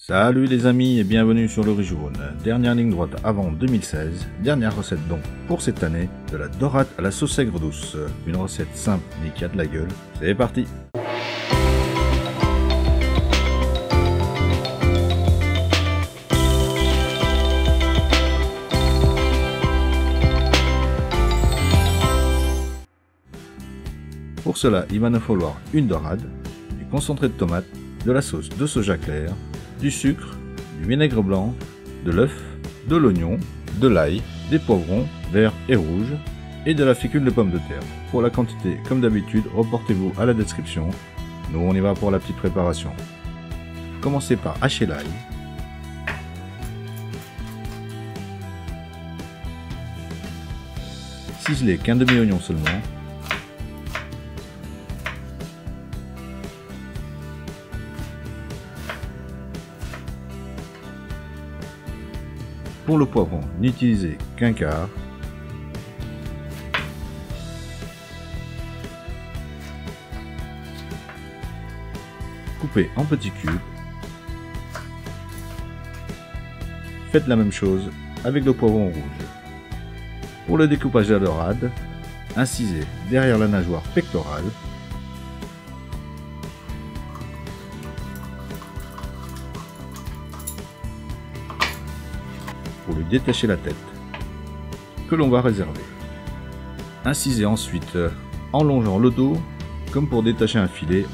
Salut les amis et bienvenue sur le riz jaune. Dernière ligne droite avant 2016, dernière recette donc pour cette année, de la dorade à la sauce aigre douce. Une recette simple mais qui a de la gueule. C'est parti! Pour cela, il va nous falloir une dorade, du concentré de tomate, de la sauce de soja clair, du sucre, du vinaigre blanc, de l'œuf, de l'oignon, de l'ail, des poivrons verts et rouges et de la fécule de pomme de terre. Pour la quantité, comme d'habitude, reportez-vous à la description. Nous, on y va pour la petite préparation. Commencez par hacher l'ail. Ciseler qu'un demi-oignon seulement. Pour le poivron, n'utilisez qu'un quart. Coupez en petits cubes. Faites la même chose avec le poivron rouge. Pour le découpage de la dorade, incisez derrière la nageoire pectorale. Pour lui détacher la tête, que l'on va réserver. Incisez ensuite en longeant le dos, comme pour détacher un filet.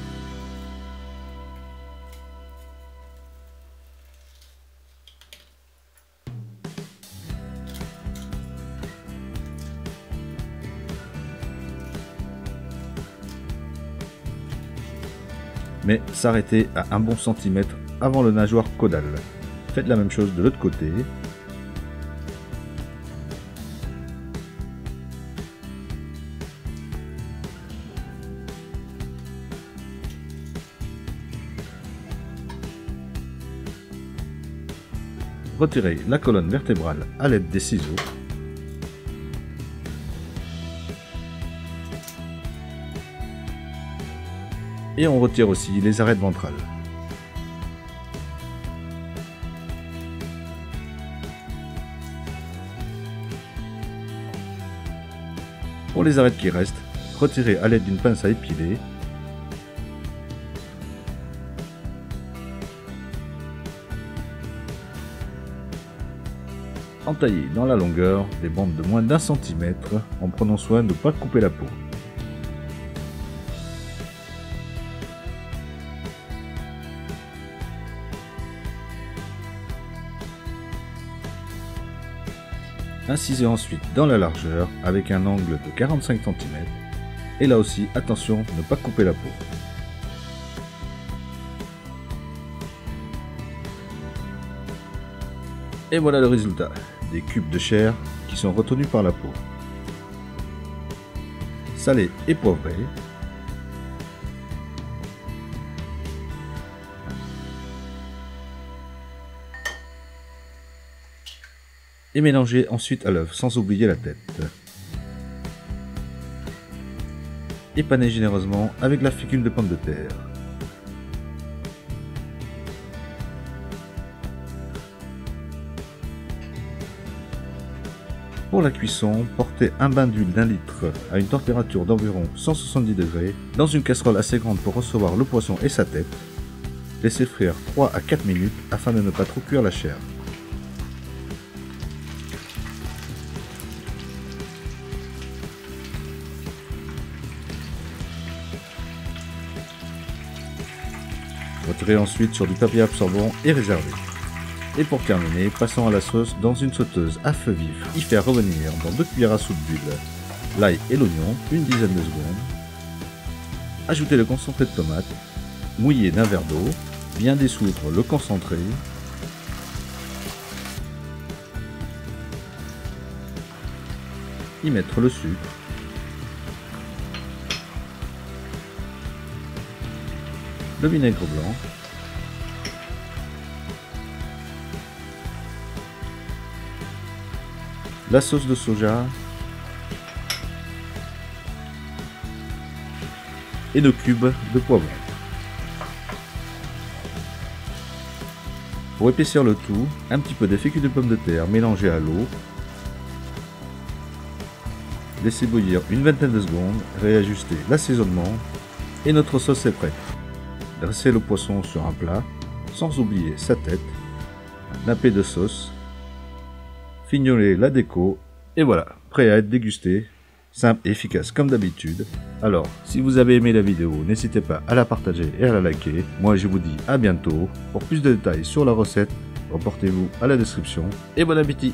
Mais s'arrêtez à un bon centimètre avant le nageoire caudale. Faites la même chose de l'autre côté. Retirez la colonne vertébrale à l'aide des ciseaux. Et on retire aussi les arêtes ventrales. Pour les arêtes qui restent, retirez à l'aide d'une pince à épiler. Entaillez dans la longueur des bandes de moins d'1 centimètre en prenant soin de ne pas couper la peau. Incisez ensuite dans la largeur avec un angle de 45 cm et là aussi attention de ne pas couper la peau. Et voilà le résultat, des cubes de chair qui sont retenus par la peau. Salé et poivré. Et mélangez ensuite à l'œuf sans oublier la tête. Épanez généreusement avec la fécule de pomme de terre. Pour la cuisson, portez un bain d'huile d'1 litre à une température d'environ 170 degrés dans une casserole assez grande pour recevoir le poisson et sa tête. Laissez frire 3 à 4 minutes afin de ne pas trop cuire la chair. Retirez ensuite sur du papier absorbant et réservez. Et pour terminer, passons à la sauce dans une sauteuse à feu vif. Y faire revenir dans 2 cuillères à soupe d'huile l'ail et l'oignon, une dizaine de secondes. Ajoutez le concentré de tomate, mouillé d'un verre d'eau, bien dissoudre le concentré. Y mettre le sucre. Le vinaigre blanc. La sauce de soja et nos cubes de poivron. Pour épaissir le tout, un petit peu de fécule de pomme de terre mélangé à l'eau. Laissez bouillir une vingtaine de secondes, réajustez l'assaisonnement et notre sauce est prête. Dressez le poisson sur un plat, sans oublier sa tête, nappez de sauce, fignolez la déco et voilà, prêt à être dégusté. Simple et efficace comme d'habitude. Alors, si vous avez aimé la vidéo, n'hésitez pas à la partager et à la liker. Moi, je vous dis à bientôt. Pour plus de détails sur la recette, reportez-vous à la description et bon appétit!